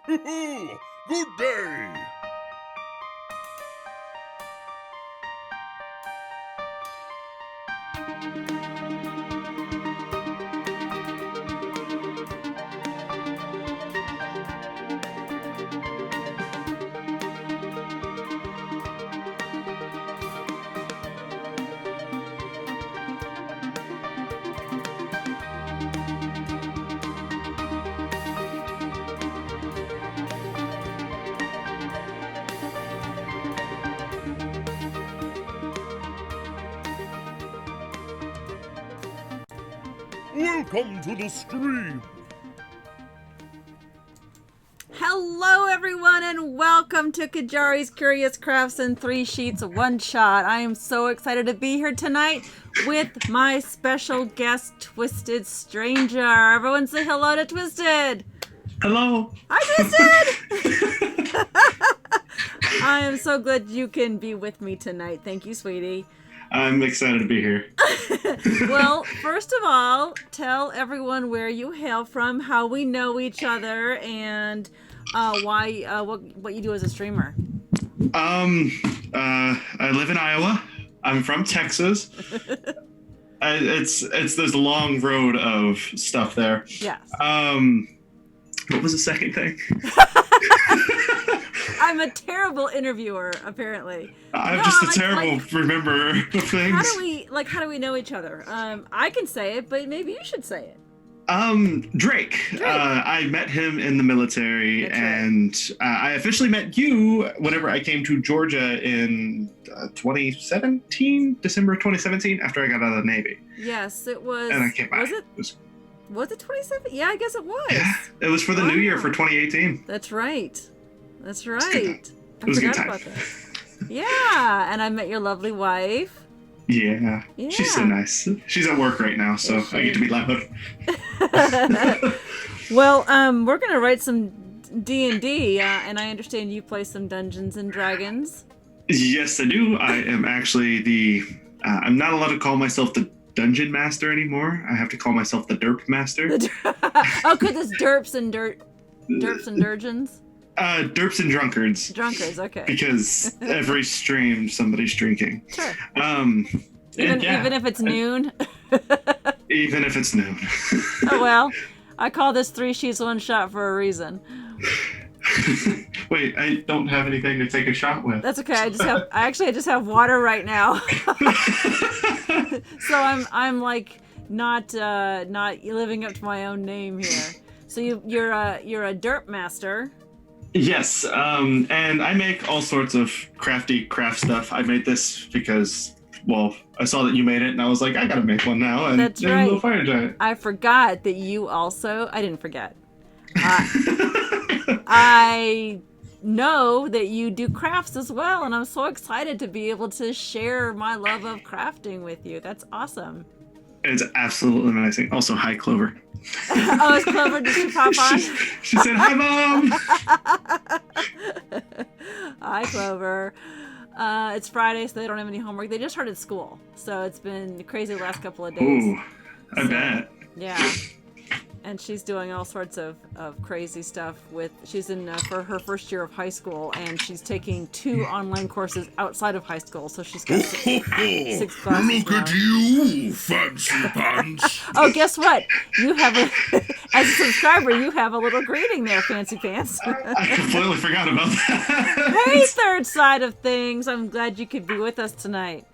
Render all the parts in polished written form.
Good day! Welcome to the stream! Hello everyone and welcome to Qyjari's Curious Crafts in 3 sheets, 1 shot. I am so excited to be here tonight with my special guest, Twisted Stranger. Everyone say hello to Twisted! Hello! Hi Twisted! I am so glad you can be with me tonight. Thank you, sweetie. I'm excited to be here. Well, first of all, tell everyone where you hail from, how we know each other, and what you do as a streamer. I live in Iowa. I'm from Texas. There's a long road of stuff there. Yes. What was the second thing? I'm a terrible interviewer, apparently. I'm just a terrible rememberer of things. How do we know each other? I can say it, but maybe you should say it. Drake. I met him in the military. That's and I officially met you whenever I came to Georgia in 2017, December 2017, after I got out of the Navy. Yes, it was. And I came back. Was it 27? Yeah, I guess it was. Yeah, it was for the new year for 2018. That's right. That's right. It was a good time. About that. Yeah, and I met your lovely wife. Yeah, she's so nice. She's at work right now, so I get to be loud. Well, we're gonna write some D&D, and I understand you play some Dungeons and Dragons. Yes, I do. I am actually I'm not allowed to call myself the Dungeon Master anymore. I have to call myself the Derp Master. Oh, could this Derps and Durgeons? Derps and Drunkards. Drunkards, okay. Because every stream somebody's drinking. Sure. Even if it's noon. Even if it's noon. Oh well, I call this 3 sheets 1 shot for a reason. Wait, I don't have anything to take a shot with. That's okay. I just have water right now. So I'm like not living up to my own name here. So you're a derp master. Yes, and I make all sorts of crafty craft stuff. I made this because, well, I saw that you made it, and I was like, I gotta make one now. And that's right. A little fire giant. I forgot that you also. I didn't forget. I know that you do crafts as well, and I'm so excited to be able to share my love of crafting with you. That's awesome. It's absolutely amazing. Also, hi, Clover. Oh, is Clover, did she pop on? She said, hi, Mom! Hi, Clover. It's Friday, so they don't have any homework. They just started school, so it's been crazy the last couple of days. Ooh, I bet. Yeah. And she's doing all sorts of crazy stuff she's in for her first year of high school, and she's taking 2 online courses outside of high school, so she's got 6 classes Look now. at you, fancy pants. Oh, guess what? You have as a subscriber, you have a little greeting there, Fancy Pants. I completely forgot about that. Hey, third side of things. I'm glad you could be with us tonight.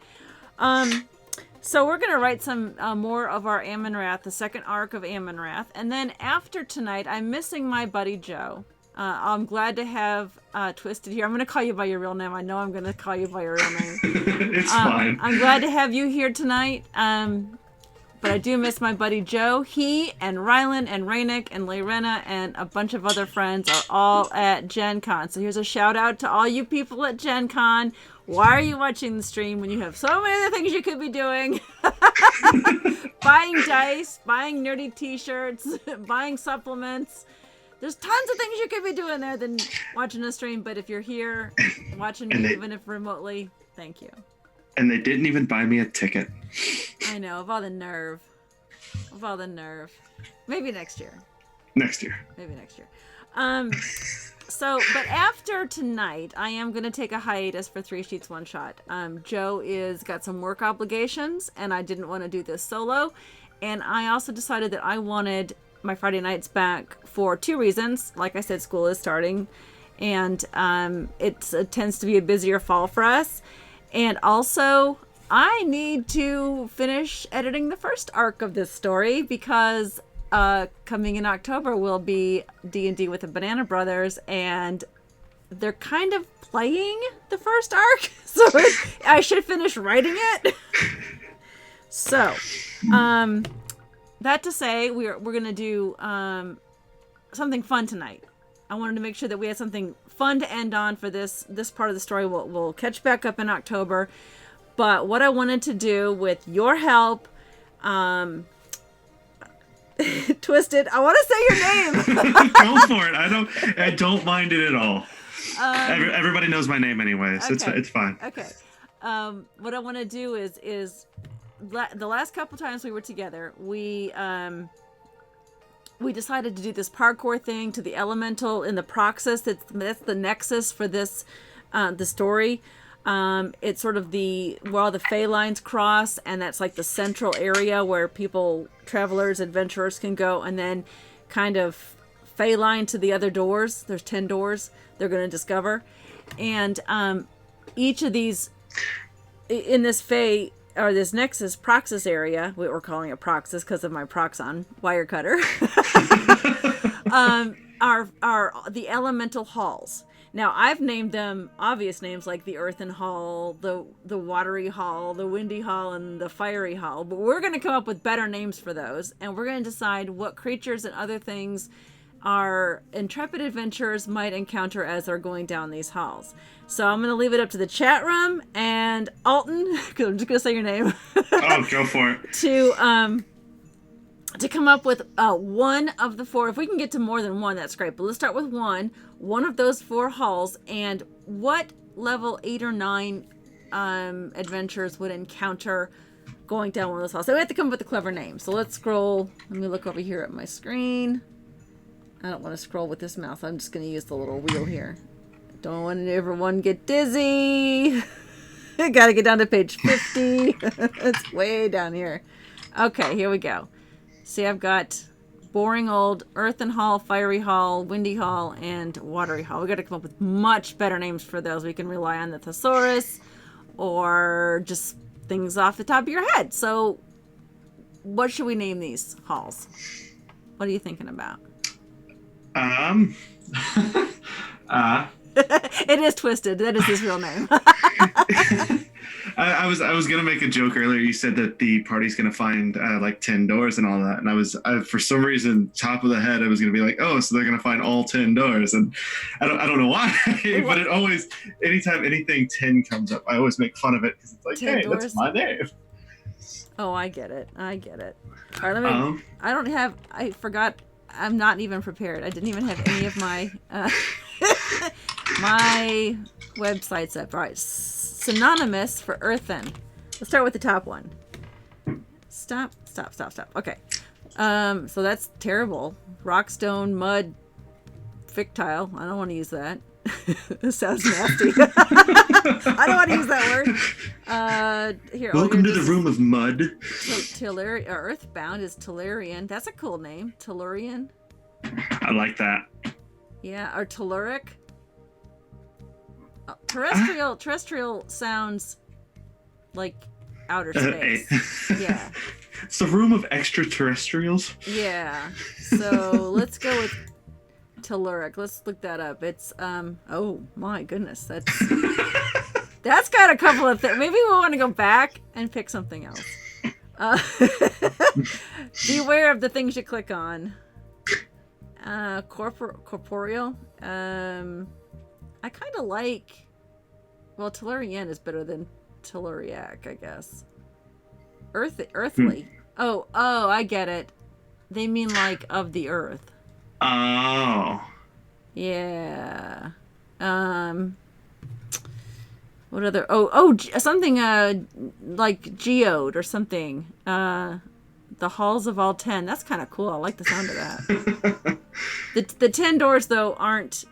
So we're going to write some more of our Amynrath, the second arc of Amynrath. And then after tonight, I'm missing my buddy Joe. I'm glad to have Twisted here. I'm going to call you by your real name. I know I'm going to call you by your real name. It's fine. I'm glad to have you here tonight. But I do miss my buddy Joe. He and Rylan and Rainick and Layrena and a bunch of other friends are all at Gen Con. So here's a shout out to all you people at Gen Con. Why are you watching the stream when you have so many other things you could be doing? Buying dice, buying nerdy t-shirts, buying supplements. There's tons of things you could be doing there than watching a stream. But if you're here watching me, even if remotely, thank you. And they didn't even buy me a ticket. I know, of all the nerve. Maybe next year. Next year. Maybe next year. But after tonight, I am going to take a hiatus for 3 Sheets One Shot. Joe is got some work obligations, and I didn't want to do this solo. And I also decided that I wanted my Friday nights back for 2 reasons. Like I said, school is starting, and it tends to be a busier fall for us. And also, I need to finish editing the first arc of this story because coming in October will be D&D with the Banana Brothers, and they're kind of playing the first arc, so I should finish writing it. So, that to say, we're gonna do something fun tonight. I wanted to make sure that we had something fun to end on for this part of the story. We'll catch back up in October, but what I wanted to do with your help, Twisted, I want to say your name. Go for it. I don't mind it at all. Everybody knows my name anyways. Okay. It's fine. Okay. What I want to do is the last couple times we were together, we decided to do this parkour thing to the elemental in the Proxus. That's the nexus for this the story. It's sort of where all the Fey lines cross, and that's like the central area where travelers, adventurers can go, and then kind of Fey line to the other doors. There's 10 doors they're going to discover. And each of these, in this Fey, or this Nexus Proxus area, we're calling it Proxus because of my Proxon wire cutter, are the elemental halls. Now, I've named them obvious names like the Earthen Hall, the Watery Hall, the Windy Hall, and the Fiery Hall. But we're going to come up with better names for those. And we're going to decide what creatures and other things our intrepid adventurers might encounter as they're going down these halls. So I'm going to leave it up to the chat room and Alton, because I'm just going to say your name. Oh, go for it. To come up with one of the 4. If we can get to more than one, that's great. But let's start with one of those 4 halls, and what level 8 or 9 adventurers would encounter going down one of those halls. So we have to come up with a clever name. So let's scroll. Let me look over here at my screen. I don't want to scroll with this mouse. I'm just going to use the little wheel here. Don't want everyone get dizzy. Got to get down to page 50. It's way down here. Okay, here we go. See, I've got boring old Earthen Hall, Fiery Hall, Windy Hall, and Watery Hall. We got to come up with much better names for those. We can rely on the thesaurus or just things off the top of your head. So what should we name these halls? What are you thinking about? It is Twisted. That is his real name. I was gonna make a joke earlier. You said that the party's gonna find like 10 doors and all that, and I for some reason, top of the head, I was gonna be like, oh, so they're gonna find all 10 doors, and I don't know why, but it always, anytime anything 10 comes up, I always make fun of it because it's like, hey, doors. That's my name. Oh, I get it. All right, I forgot. I'm not even prepared. I didn't even have any of my my websites up. All right, synonymous for earthen. Let's start with the top one. Stop. Okay. So that's terrible. Rockstone, mud, fictile. I don't want to use that. This sounds nasty. I don't want to use that word. Here. Welcome to the room of mud. Earthbound is Tellurian. That's a cool name. Tellurian. I like that. Yeah, or telluric. Terrestrial sounds like outer space. Yeah. It's the room of extraterrestrials. Yeah. So let's go with telluric. Let's look that up. It's oh my goodness, that's got a couple of things. Maybe we want to go back and pick something else. Beware of the things you click on. Corporeal. I kind of like. Well, Tellurian is better than Telluriac, I guess. Earthly. Oh, I get it. They mean like of the earth. Oh. Yeah. What other? Something like geode or something. The halls of all 10. That's kind of cool. I like the sound of that. The 10 doors though aren't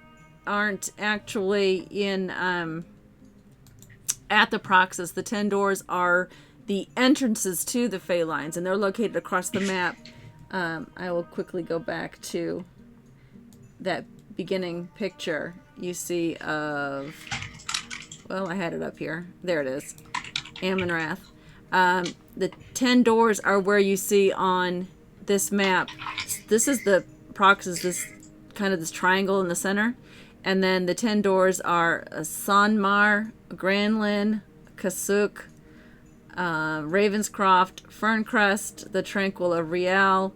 actually in at the Proxus. The 10 doors are the entrances to the Fey Lines, and they're located across the map. I will quickly go back to that beginning picture you see of, well, I had it up here. There it is. Amynrath. The 10 doors are where you see on this map. This is the Proxus, this kind of this triangle in the center. And then the 10 doors are Sanmar, Granlin, Kasuk, Ravenscroft, Ferncrest, the Tranquil of Rial,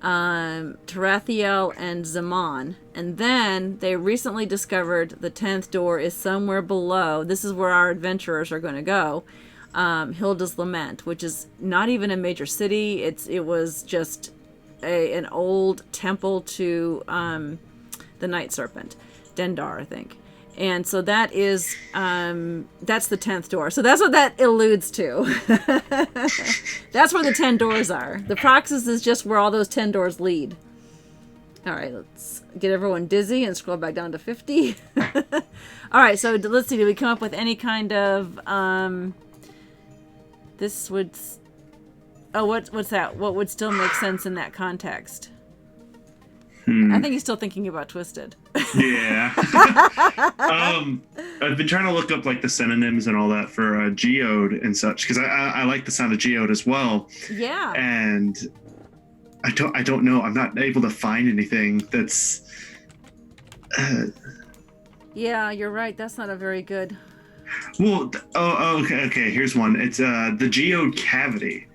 Tarathiel, and Zaman. And then they recently discovered the 10th door is somewhere below. This is where our adventurers are going to go. Hilda's Lament, which is not even a major city. It was just an old temple to the Night Serpent, Dendar, I think. And so that is that's the 10th door. So that's what that alludes to. That's where the 10 doors are. The Proxus is just where all those 10 doors lead. All right, let's get everyone dizzy and scroll back down to 50. All right, so let's see. Did we come up with any kind of this would? Oh, what's that? What would still make sense in that context? I think he's still thinking about Twisted. Yeah. I've been trying to look up like the synonyms and all that for geode and such, because I like the sound of geode as well. Yeah. And I don't know. I'm not able to find anything that's. Yeah, you're right. That's not a very good. Well, okay. Here's one. It's the geode cavity.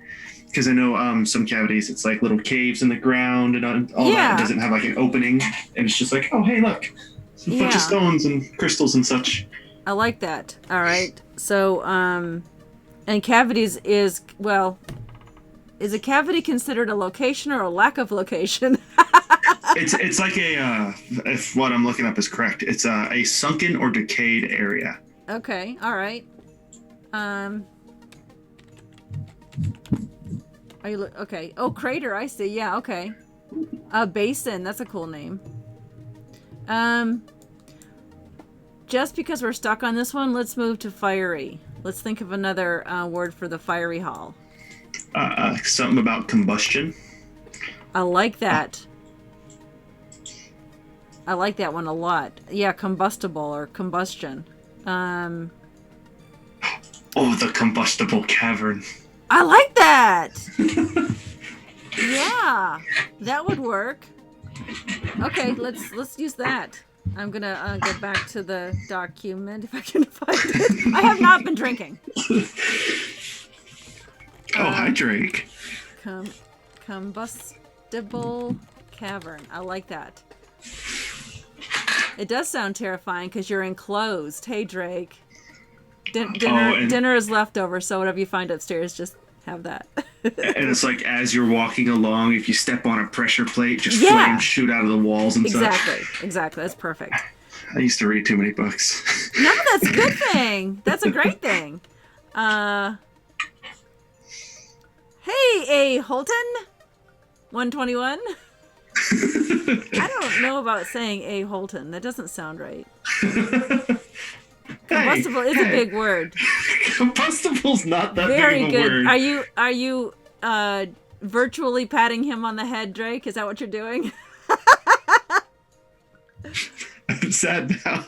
Because I know some cavities, it's like little caves in the ground and all that. It doesn't have like an opening. And it's just like, oh, hey, look. It's a bunch of stones and crystals and such. I like that. All right. So, and cavities is a cavity considered a location or a lack of location? It's like a, if what I'm looking up is correct, it's a sunken or decayed area. Okay. All right. Are you okay? Oh, crater. I see. Yeah. Okay. Basin. That's a cool name. Just because we're stuck on this one, let's move to fiery. Let's think of another word for the fiery hall. Something about combustion. I like that. I like that one a lot. Yeah, combustible or combustion. Oh, the combustible cavern. I like that. Yeah, that would work. Okay, let's use that. I'm gonna go back to the document if I can find it. I have not been drinking. Hi, Drake. Combustible cavern. I like that. It does sound terrifying because you're enclosed. Hey, Drake. Dinner is leftover, so whatever you find upstairs, just have that. And it's like as you're walking along, if you step on a pressure plate, just flames shoot out of the walls and Exactly. such. Exactly. That's perfect. I used to read too many books. No, that's a good thing. That's a great thing. Hey, A. Holton? 121? I don't know about saying A. Holton. That doesn't sound right. Combustible is a big word. Combustible's not that Very big of a good. word. Are you virtually patting him on the head, Drake? Is that what you're doing? I'm sad now.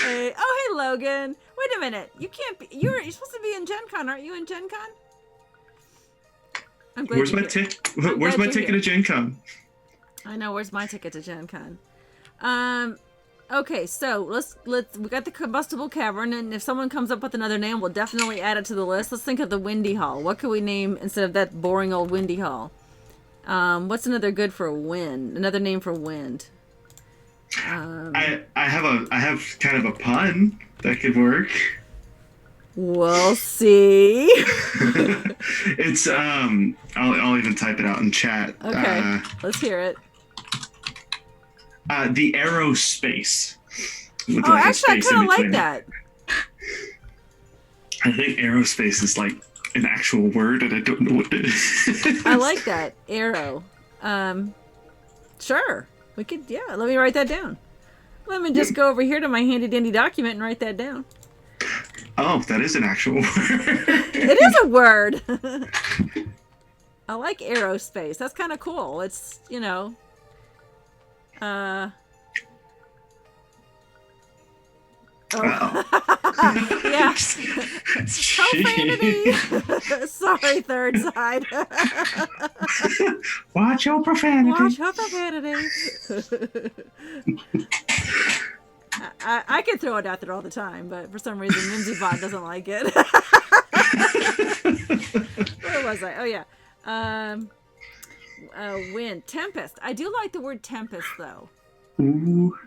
Hey, Logan. Wait a minute. You can't be. You're supposed to be in Gen Con. Aren't you in Gen Con? I'm glad. Where's my ticket to Gen Con? I know. Where's my ticket to Gen Con? Okay, so we got the combustible cavern, and if someone comes up with another name, we'll definitely add it to the list. Let's think of the Windy Hall. What could we name instead of that boring old Windy Hall? What's another good for wind? Another name for wind? I have kind of a pun that could work. We'll see. It's I'll even type it out in chat. Okay, let's hear it. The aerospace. Oh, actually, I kind of like that. I think aerospace is like an actual word, and I don't know what it is. I like that. Arrow. Sure. We could, yeah, let me write that down. Let me just go over here to my handy dandy document and write that down. Oh, that is an actual word. It is a word. I like aerospace. That's kind of cool. It's, you know, oh. Yeah. Profanity. Sorry, third side. Watch your profanity. Watch your profanity. I can throw it out there all the time, but for some reason, MimsyBot doesn't like it. Where was I? Oh, yeah. Wind. Tempest. I do like the word tempest, though. Ooh.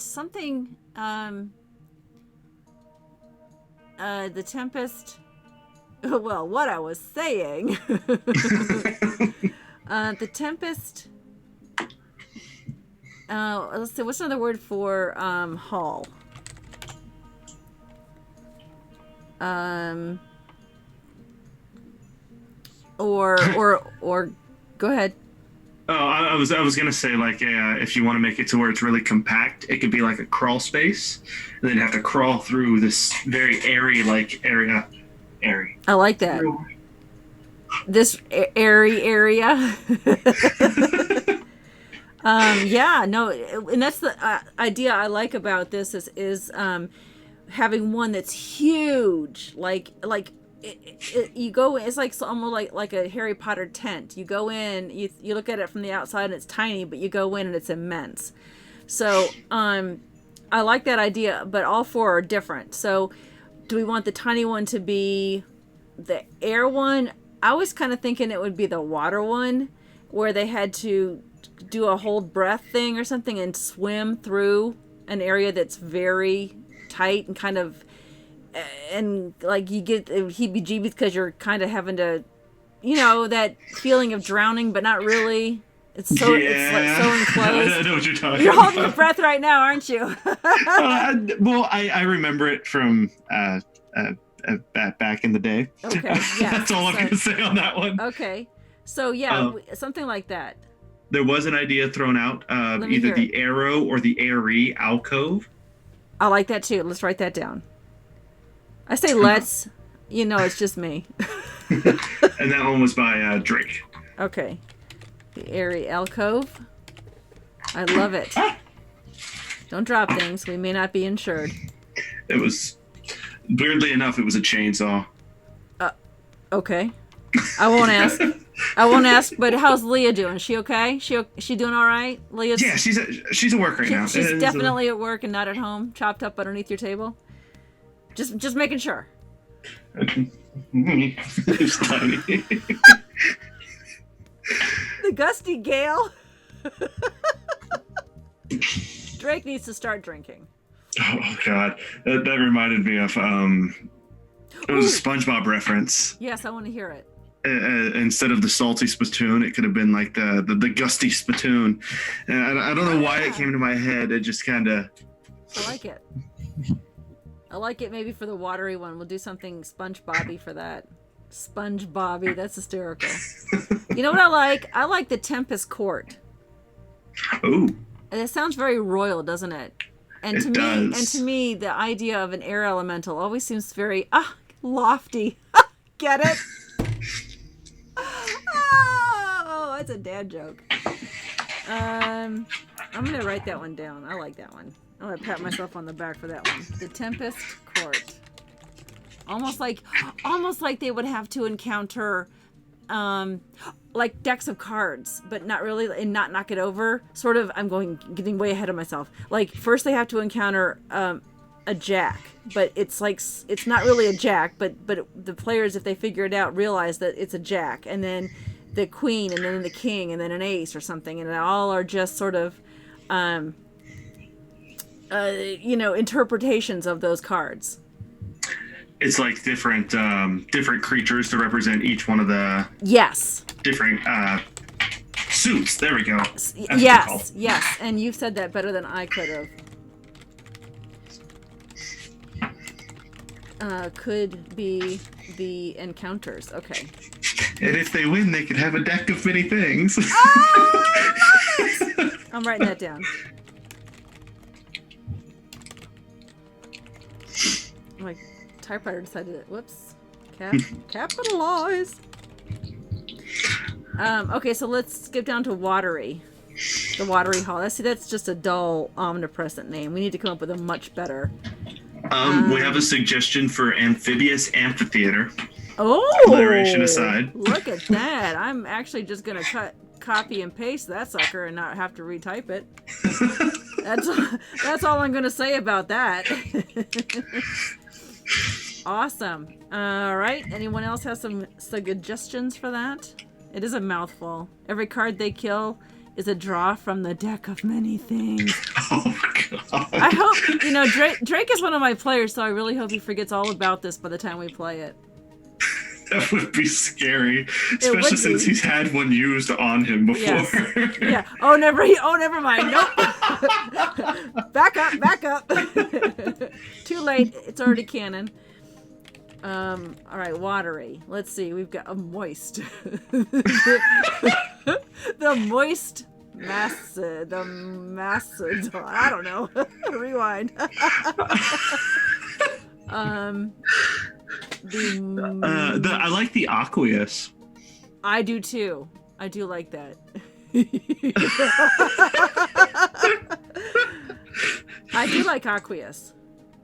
Something, the tempest, well, what I was saying, the tempest, let's see, what's another word for, hall? Or go ahead. Oh, I was gonna say, like, if you want to make it to where it's really compact, it could be like a crawl space, and then you have to crawl through this very airy like area. Airy. I like that. This airy area. Yeah, no, and that's the idea I like about this is having one that's huge, like. You go, it's like almost like a Harry Potter tent. You go in, you look at it from the outside and it's tiny, but you go in and it's immense. So I like that idea, but all four are different. So do we want the tiny one to be the air one? I was kind of thinking it would be the water one, where they had to do a hold breath thing or something and swim through an area that's very tight and kind of, and like you get heebie-jeebies because you're kind of having to, you know, that feeling of drowning, but not really. It's so it's like so enclosed. I know what you're talking You're about. holding your breath right now, aren't you? Well, I remember it from back in the day. Okay, yeah. That's all I'm gonna say on that one. Okay, so yeah, something like that. There was an idea thrown out of Let me either hear the arrow or the airy alcove. I like that too. Let's write that down. I say let's, you know, it's just me. And that one was by Drake. Okay. The airy alcove. I love it. Don't drop things. We may not be insured. It was, weirdly enough, it was a chainsaw. Okay. I won't ask. But how's Leah doing? Is she okay? She doing all right? Leah's. Yeah, she's at work right now. She's definitely at work and not at home, chopped up underneath your table. Just making sure. It's tiny. The gusty gale. Drake needs to start drinking. Oh God, that reminded me of it was a SpongeBob reference. Yes, I want to hear it. Instead of the salty spittoon, it could have been like the gusty spittoon. And I don't know why it came to my head. It just kind of. I like it. I like it maybe for the watery one. We'll do something SpongeBob-y for that. SpongeBob-y, that's hysterical. You know what I like? I like the Tempest Court. Ooh. And it sounds very royal, doesn't it? And to me, the idea of an air elemental always seems very lofty. Get it? Oh, that's a dad joke. I'm gonna write that one down. I like that one. I'm gonna pat myself on the back for that one. The Tempest Court. Almost like they would have to encounter, like decks of cards, but not really, and not knock it over. Sort of. I'm getting way ahead of myself. Like first they have to encounter a jack, but it's like it's not really a jack, but the players, if they figure it out, realize that it's a jack, and then the queen, and then the king, and then an ace or something, and they all are just sort of. Interpretations of those cards. It's like different creatures to represent each one of the different suits. There we go. Yes, and you've said that better than I could have. Could be the encounters. Okay. And if they win, they could have a deck of many things. I'm writing that down. My typewriter decided it. Whoops. Capitalize. Okay, so let's skip down to watery. The watery hall. That's just a dull, omnipresent name. We need to come up with a much better. We have a suggestion for amphibious amphitheater. Oh, alliteration aside. Look at that. I'm actually just gonna copy and paste that sucker and not have to retype it. That's all I'm gonna say about that. Awesome. All right. Anyone else has some suggestions for that? It is a mouthful. Every card they kill is a draw from the deck of many things. Oh God. I hope, Drake is one of my players, so I really hope he forgets all about this by the time we play it. That would be scary, especially since he's had one used on him before. Yes. Yeah. Oh, never mind. Nope. Back up. Too late. It's already canon. All right, watery. Let's see. We've got a moist. The moist macid. The macid. I don't know. Rewind. I like the aqueous. I do too. I do like that. I do like aqueous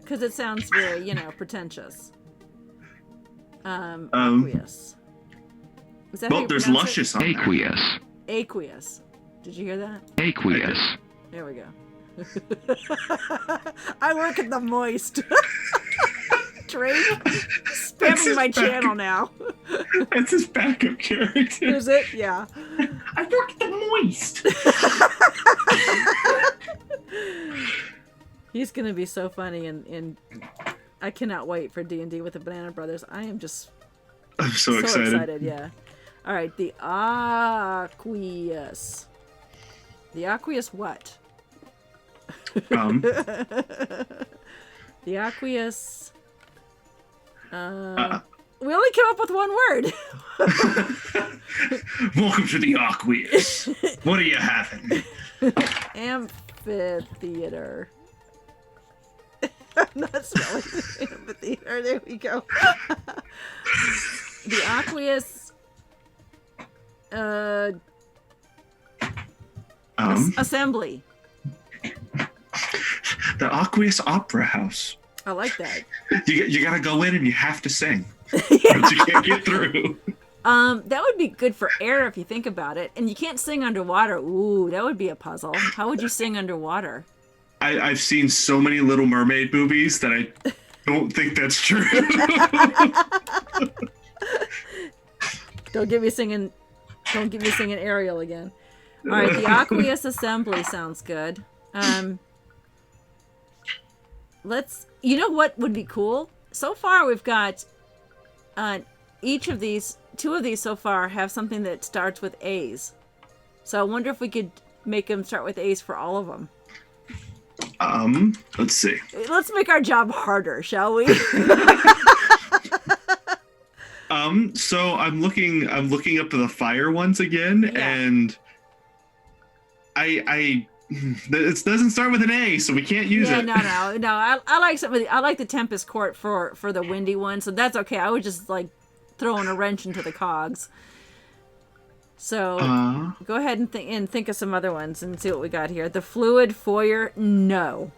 because it sounds very, pretentious. Aqueous. Is that Well, there's luscious on there. Aqueous. Aqueous. Did you hear that? Aqueous. There we go. I work at the moist. Drake spamming my channel now. That's his backup character. Is it? Yeah. I work at the moist. He's gonna be so funny, and I cannot wait for D&D with the Banana Brothers. I am just I'm so excited. Yeah. All right, the aqueous. The aqueous what? The aqueous. We only came up with one word. Welcome to the aqueous. What are you having? Amphitheater. I'm not spelling amphitheater. There we go. The aqueous. Assembly. The Aqueous Opera House. I like that. You gotta go in and you have to sing. But you can't get through. That would be good for air if you think about it. And you can't sing underwater. Ooh, that would be a puzzle. How would you sing underwater? I've seen so many Little Mermaid movies that I don't think that's true. Don't get me singing Ariel again. All right, the aqueous assembly sounds good. You know what would be cool? So far we've got two of these so far have something that starts with A's. So I wonder if we could make them start with A's for all of them. Let's see. Let's make our job harder, shall we? So I'm looking up the fire ones again, yeah. And it doesn't start with an A, so we can't use it. No. I like something. I like the Tempest Court for the windy one, so that's okay. I was just like throwing a wrench into the cogs. So go ahead and think of some other ones and see what we got here. The fluid foyer, no.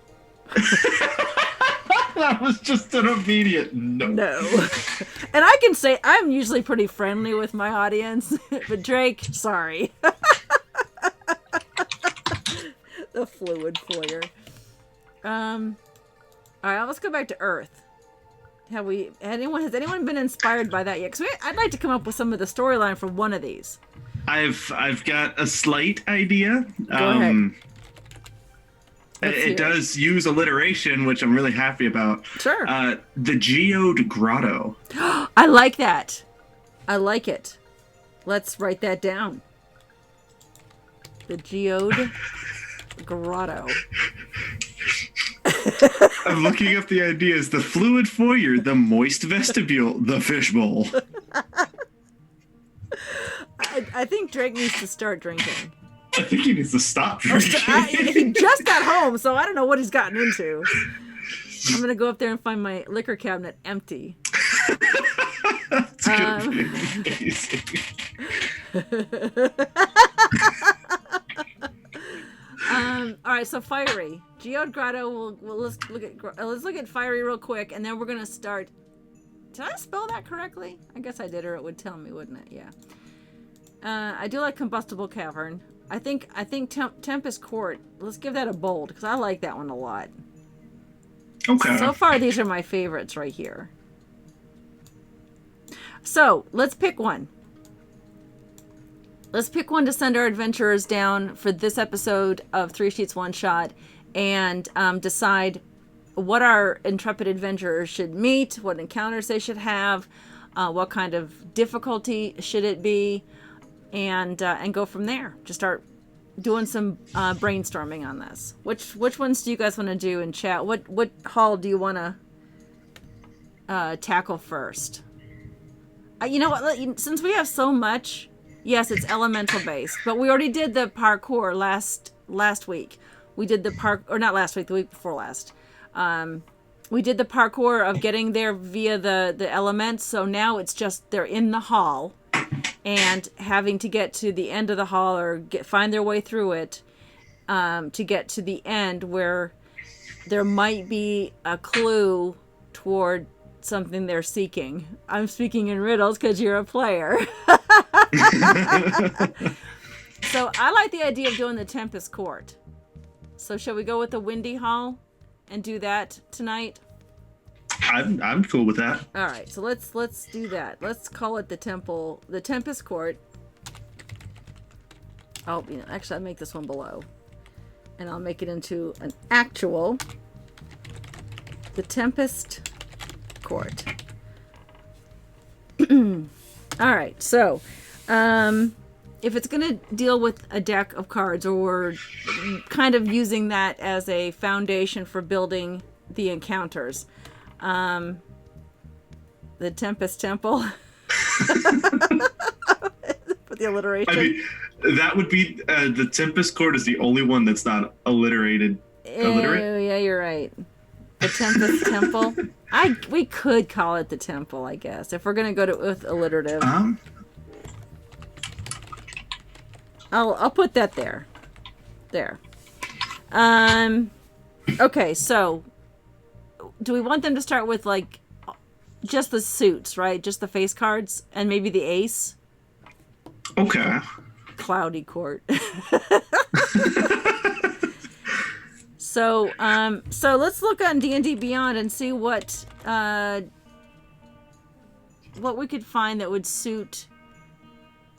That was just an immediate no. No. And I can say I'm usually pretty friendly with my audience, but Drake, sorry. The fluid foyer. All right, let's go back to Earth. Has anyone been inspired by that yet? Because I'd like to come up with some of the storyline for one of these. I've got a slight idea. Go ahead. It does use alliteration, which I'm really happy about. Sure. The Geode Grotto. I like that. I like it. Let's write that down. The Geode Grotto. I'm looking up the ideas. The fluid foyer, the moist vestibule, the fishbowl. think Drake needs to start drinking. I think he needs to stop drinking. He just got home, so I don't know what he's gotten into. I'm gonna go up there and find my liquor cabinet empty. That's gonna be amazing. All right, so fiery. Geode Grotto. Let's look at fiery real quick, and then we're gonna start. Did I spell that correctly? I guess I did, or it would tell me, wouldn't it? Yeah. I do like combustible cavern. I think Tempest Court. Let's give that a bold because I like that one a lot. Okay. So far, these are my favorites right here. So let's pick one. Let's pick one to send our adventurers down for this episode of 3 Sheets 1 Shot, and decide what our intrepid adventurers should meet, what encounters they should have, what kind of difficulty should it be, and go from there. Just start doing some brainstorming on this. Which ones do you guys want to do in chat? What hall do you want to tackle first? You know what? Since we have so much, yes, it's elemental based, but we already did the parkour last week. We did the or not last week, the week before last. We did the parkour of getting there via the elements. So now it's just they're in the hall and having to get to the end of the hall or find their way through it to get to the end where there might be a clue toward something they're seeking. I'm speaking in riddles because you're a player. So I like the idea of doing the Tempest Court. So shall we go with the Windy Hall and do that tonight? I'm cool with that. All right, so let's do that. Let's call it the Tempest Court. Oh, actually, I'll make this one below, and I'll make it into an actual the Tempest Court. All right, so if it's going to deal with a deck of cards, or we're kind of using that as a foundation for building the encounters, the Tempest Temple. Put the alliteration. I mean, that would be the Tempest Court is the only one that's not alliterated. Oh, yeah, you're right. The Tempest Temple. We could call it the Temple, I guess, if we're gonna go with alliterative. I'll put that there. There. Okay, so do we want them to start with like just the suits, right? Just the face cards and maybe the ace? Okay. Cloudy Court. So let's look on D&D Beyond and see what we could find that would suit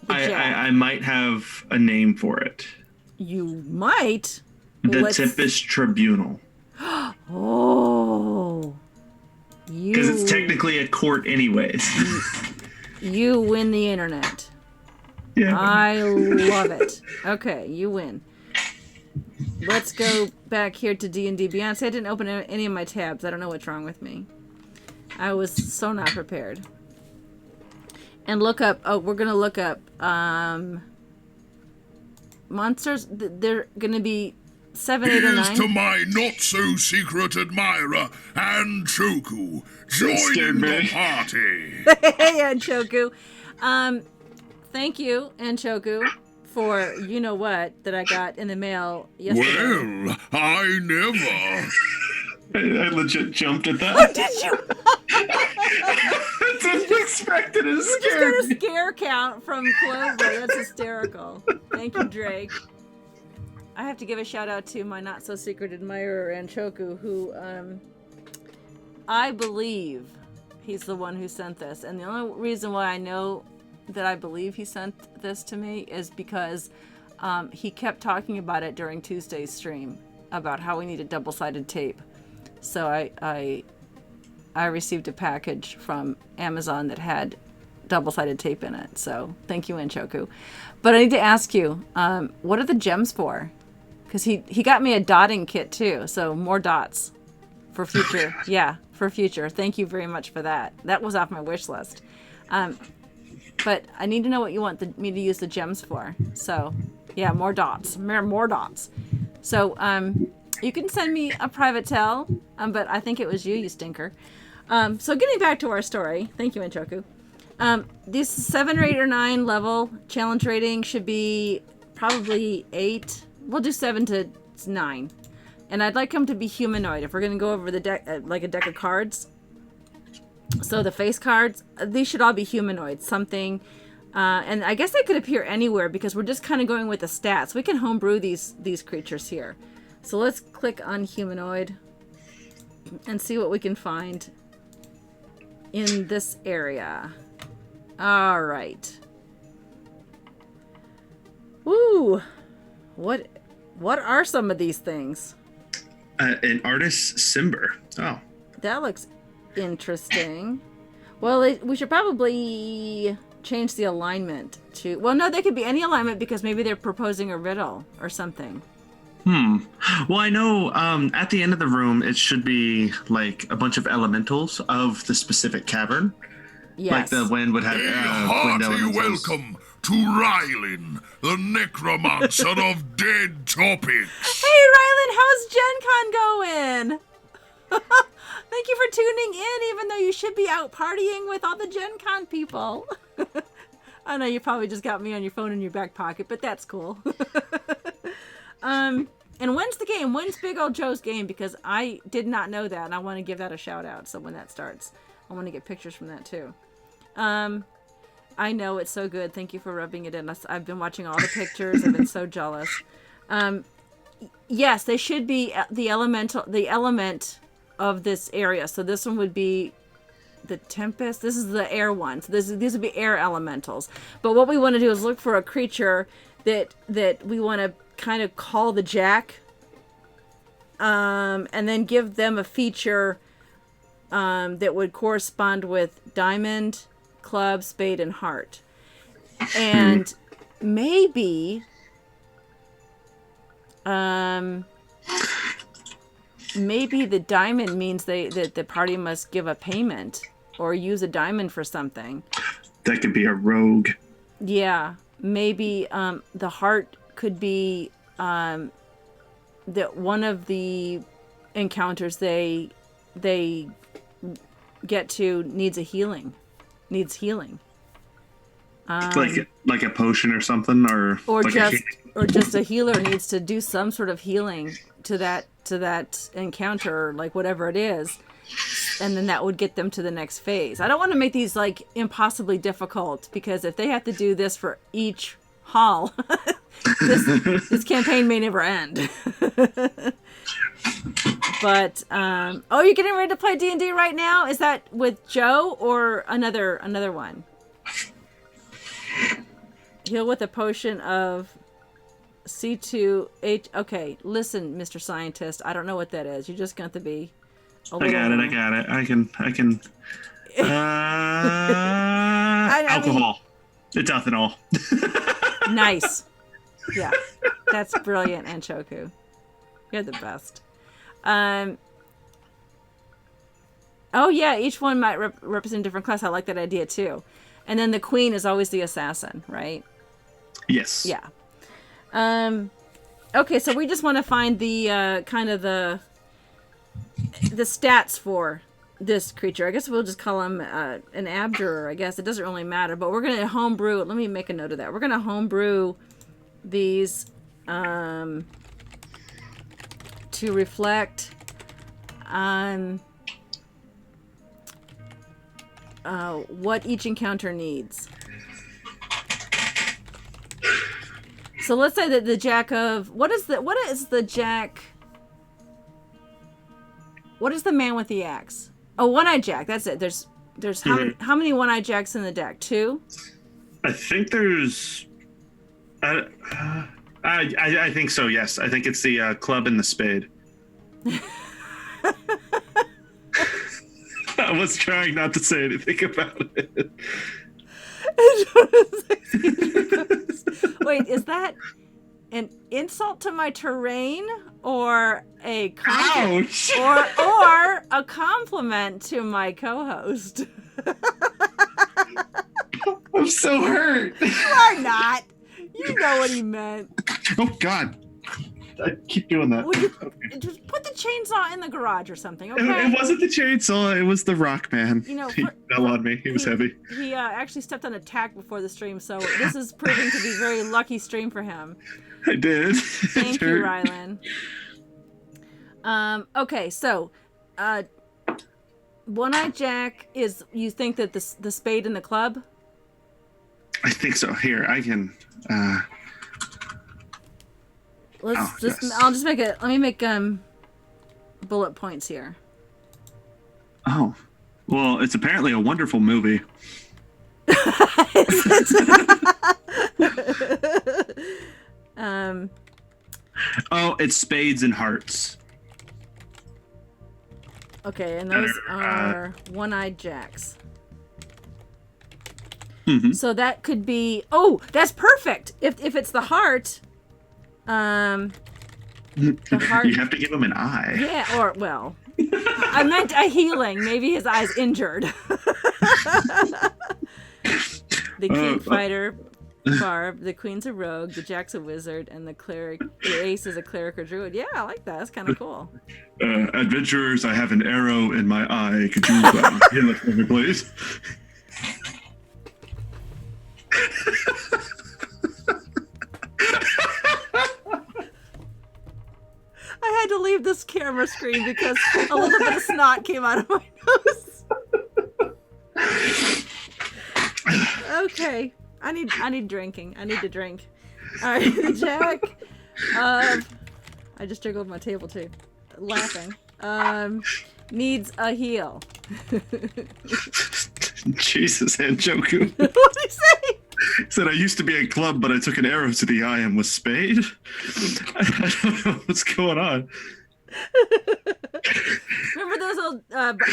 the Jack. I might have a name for it. You might. The Tempest Tribunal. Oh. Because it's technically a court anyways. You win the internet. Yeah. I love it. Okay, you win. Let's go back here to D&D Beyond. I didn't open any of my tabs. I don't know what's wrong with me. I was so not prepared. And look up. Oh, we're gonna look up monsters. They're gonna be 7, 8, or 9. Here's to my not-so-secret admirer, Anchoku. Join the party. Hey, Anchoku. Thank you, Anchoku, for you-know-what that I got in the mail yesterday. Well, I never. I legit jumped at that. Oh, did you? I didn't expect it. It You just scared got a me. scare count from Clover. That's hysterical. Thank you, Drake. I have to give a shout out to my not-so-secret admirer, Anchoku, who I believe he's the one who sent this. And the only reason why I know that I believe he sent this to me is because he kept talking about it during Tuesday's stream about how we needed double-sided tape. So I received a package from Amazon that had double-sided tape in it. So thank you, Anchoku. But I need to ask you, what are the gems for? Because he got me a dotting kit too, so more dots for future. Yeah, for future. Thank you very much for that. That was off my wish list. But I need to know what you want me to use the gems for. So, yeah, more dots. More dots. So, you can send me a private tell, but I think it was you stinker. So getting back to our story. Thank you, Anchoku. This 7 or 8 or 9 level challenge rating should be probably 8. We'll do 7 to 9. And I'd like them to be humanoid. If we're going to go over the deck, like a deck of cards. So the face cards, these should all be humanoid. Something, and I guess they could appear anywhere because we're just kind of going with the stats. We can homebrew these creatures here. So let's click on humanoid and see what we can find in this area. All right. Woo! What are some of these things? An artist's Simber. Oh. That looks interesting. Well, we should probably change the alignment to... Well, no, they could be any alignment because maybe they're proposing a riddle or something. Well, I know at the end of the room, it should be like a bunch of elementals of the specific cavern. Yes. Like the wind would have A wind hearty elementals. welcome to Rylan, the necromancer of dead topics. Hey, Rylan, how's Gen Con going? Thank you for tuning in, even though you should be out partying with all the Gen Con people. I know you probably just got me on your phone in your back pocket, but that's cool. And when's the game? When's Big Old Joe's game? Because I did not know that, and I want to give that a shout out. So when that starts, I want to get pictures from that too. I know it's so good. Thank you for rubbing it in. I've been watching all the pictures. I've been so jealous. Yes, they should be the element of this area. So this one would be the Tempest. This is the air one. So these would be air elementals. But what we want to do is look for a creature that we want to kind of call the jack, and then give them a feature that would correspond with diamond, club, spade, and heart. And maybe the diamond means that the party must give a payment or use a diamond for something. That could be a rogue. Yeah, maybe the heart could be that one of the encounters they get to needs healing. Like a potion or something, or like just a healer needs to do some sort of healing to that encounter, like whatever it is, and then that would get them to the next phase. I don't want to make these like impossibly difficult, because if they have to do this for each hall, this campaign may never end. But you're getting ready to play D&D right now? Is that with Joe or another one? Heal with a potion of C2H. Okay, listen, Mr. Scientist. I don't know what that is. You're just going to be I got it. I can. Alcohol. It's ethanol. Nice. Yeah, that's brilliant, Anchoku. You're the best. Oh yeah, each one might represent a different class. I like that idea too. And then the queen is always the assassin, right? Yes. Yeah. Okay, so we just want to find the kind of the stats for this creature. I guess we'll just call him an abjurer. I guess it doesn't really matter, but we're gonna homebrew. Let me make a note of that. We're gonna homebrew these to reflect on what each encounter needs. So let's say that the jack of what is the man with the axe? Oh, one-eyed jack. That's it. There's how many one-eyed jacks in the deck? 2? I think there's. I think so. Yes, I think it's the club and the spade. I was trying not to say anything about it. Wait, is that an insult to my terrain or a Ouch! or a compliment to my co-host? I'm so hurt. You are not. You know what he meant. Oh God. I keep doing that. Would you Okay. just put the chainsaw in the garage or something, It okay? wasn't the chainsaw, it was the rock man. You know, He fell on me. He was heavy. He actually stepped on a tack before the stream, so this is proving to be a very lucky stream for him. I did. Thank you, Rylan. Okay, so One-Eyed Jack is, you think that the spade in the club? I think so. Here, I can Let's just yes. I'll just make it, let me make bullet points here. Oh. Well, it's apparently a wonderful movie. Oh, it's spades and hearts. Okay, and those are One-Eyed Jacks. Mm-hmm. So that could be, oh, that's perfect. If it's the heart, the heart. You have to give him an eye. Yeah, or well, I meant a healing. Maybe his eye's injured. The king fighter, Barb. The queen's a rogue. The jack's a wizard, and the cleric, the ace is a cleric or druid. Yeah, I like that. That's kind of cool. Adventurers, I have an arrow in my eye. Could you heal it for me, please? I had to leave this camera screen because a little bit of snot came out of my nose. Okay, I need drinking. I need to drink. All right, the jack. I just jiggled my table too, laughing. Needs a heal. Jesus, Hanjoku. What did he say? He said, I used to be a club, but I took an arrow to the eye and was spayed. I don't know what's going on. Remember those old,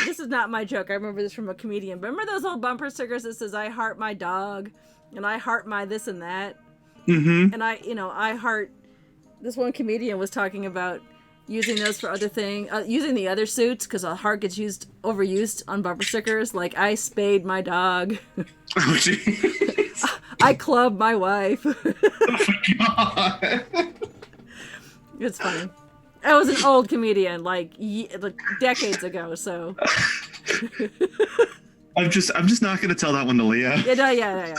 this is not my joke, I remember this from a comedian, but remember those old bumper stickers that says, I heart my dog, and I heart my this and that? Mm-hmm. And I heart, this one comedian was talking about using those for other things, using the other suits, because a heart gets overused on bumper stickers, like, I spayed my dog. Oh, geez. I clubbed my wife. Oh, God. It's funny. I was an old comedian, like decades ago, so. I'm just not gonna tell that one to Leah. Yeah.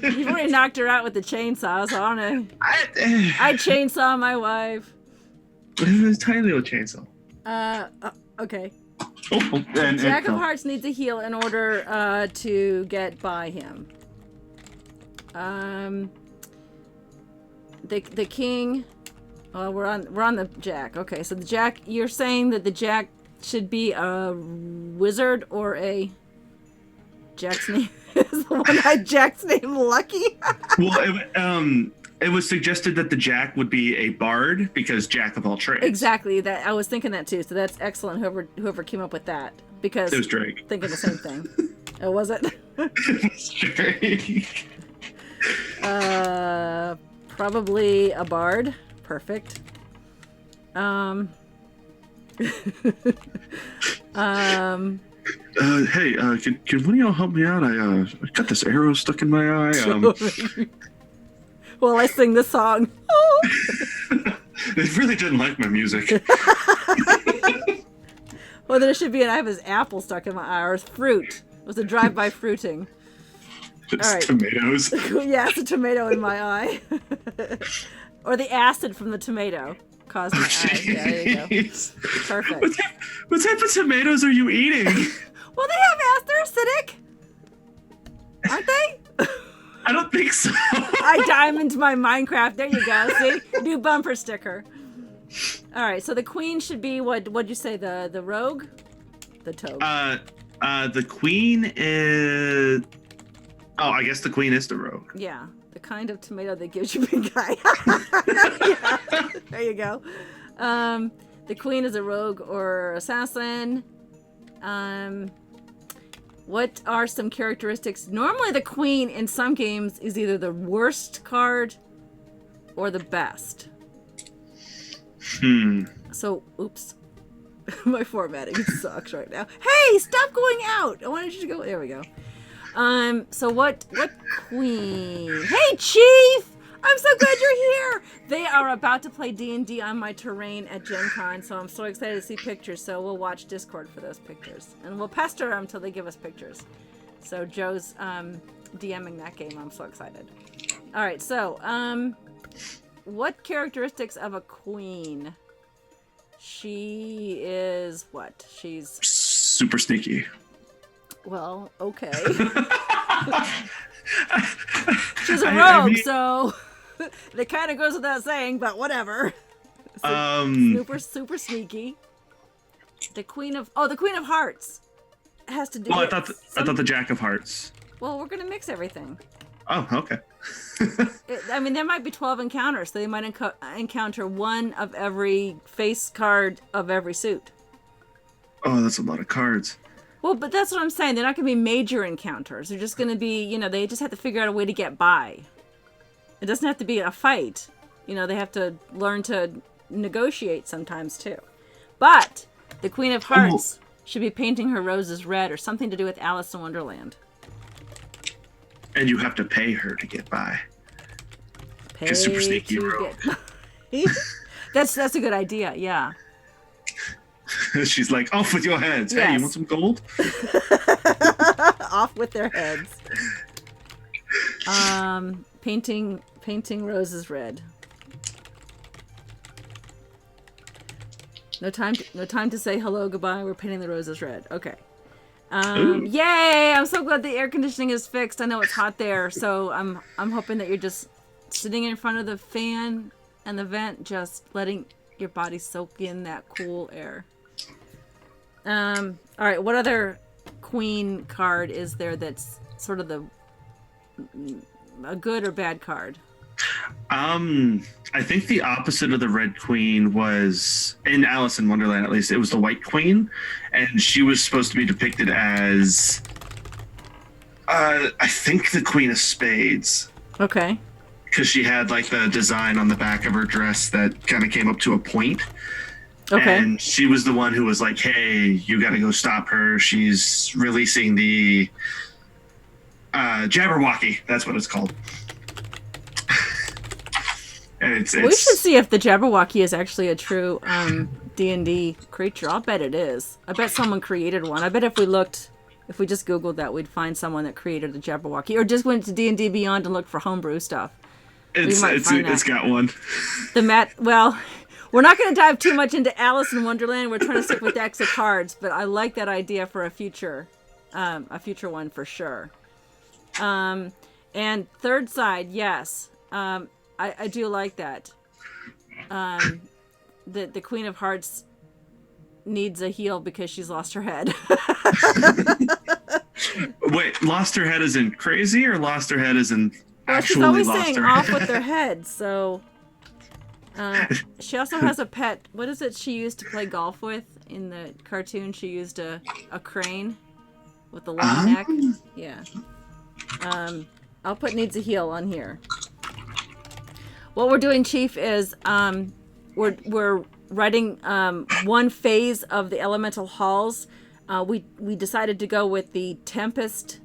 You've already knocked her out with the chainsaw, so I don't know. I chainsaw my wife. It was a tiny little chainsaw. Okay. Oh, and Jack of Hearts needs a heal in order to get by him. The king. Oh, we're on the jack. Okay, so the jack. You're saying that the jack should be a wizard or a Jack's name is the one-eyed Jack's name Lucky. Well, it was suggested that the jack would be a bard because jack of all trades. Exactly. That I was thinking that too. So that's excellent. Whoever came up with that, because It was Drake. Thinking the same thing. Oh, was it? It was Drake. Probably a bard. Perfect. Hey, can one of y'all help me out? I got this arrow stuck in my eye. Well, I sing the song. They really didn't like my music. Well, there should be I have his apple stuck in my eye, or his fruit. It was a drive-by fruiting. It's All right. tomatoes. Yeah, it's a tomato in my eye. Or the acid from the tomato caused my eye. Yeah, there you go. Jeez. Perfect. What type of tomatoes are you eating? Well, they have they're acidic. Aren't they? I don't think so. I diamond my Minecraft. There you go. See? New bumper sticker. All right, so the queen should be what'd you say, the rogue? The toad. The queen is... Oh, I guess the queen is the rogue. Yeah, the kind of tomato that gives you pink eye. Yeah, there you go. The queen is a rogue or assassin. What are some characteristics? Normally the queen in some games is either the worst card or the best. So, oops. My formatting sucks right now. Hey, stop going out! I wanted you to go. There we go. So what queen? Hey, Chief! I'm so glad you're here! They are about to play D&D on my terrain at Gen Con, so I'm so excited to see pictures, so we'll watch Discord for those pictures. And we'll pester them until they give us pictures. So Joe's DMing that game. I'm so excited. Alright, so, what characteristics of a queen? She is what? She's... super sneaky. Well, okay. She's a rogue, so that kind of goes without saying, but whatever. Super sneaky. The Queen of Hearts has to do. Oh, I thought the Jack of Hearts. Well, we're gonna mix everything. Oh, okay. I mean, there might be 12 encounters, so they might encounter one of every face card of every suit. Oh, that's a lot of cards. Well, but that's what I'm saying. They're not going to be major encounters. They're just going to be, they just have to figure out a way to get by. It doesn't have to be a fight. They have to learn to negotiate sometimes, too. But the Queen of Hearts should be painting her roses red or something to do with Alice in Wonderland. And you have to pay her to get by. Because super sneaky rogue. That's a good idea, yeah. She's like, off with your heads. Yes. Hey, you want some gold? Off with their heads. Painting roses red. No time to say hello, goodbye. We're painting the roses red. Okay. Yay! I'm so glad the air conditioning is fixed. I know it's hot there, so I'm hoping that you're just sitting in front of the fan and the vent, just letting your body soak in that cool air. All right, what other queen card is there that's sort of a good or bad card? I think the opposite of the Red Queen was, in Alice in Wonderland at least, it was the White Queen, and she was supposed to be depicted as, I think the Queen of Spades. Okay. Because she had like the design on the back of her dress that kind of came up to a point. Okay. And she was the one who was like, hey, you got to go stop her. She's releasing the Jabberwocky. That's what it's called. And it's we should see if the Jabberwocky is actually a true D&D creature. I'll bet it is. I bet someone created one. I bet if we just Googled that, we'd find someone that created the Jabberwocky. Or just went to D&D Beyond and looked for homebrew stuff. It's got one. Well, we're not going to dive too much into Alice in Wonderland. We're trying to stick with decks of cards, but I like that idea for a future one for sure. And third side, yes, I do like that. The Queen of Hearts needs a heal because she's lost her head. Wait, lost her head as in crazy, or lost her head as in actually she's always lost saying her off head? with their head, so... she also has a pet. What is it she used to play golf with in the cartoon? She used a crane with a long neck. Yeah. I'll put needs a heal on here. What we're doing, Chief, is we're writing one phase of the elemental halls. We decided to go with the Tempest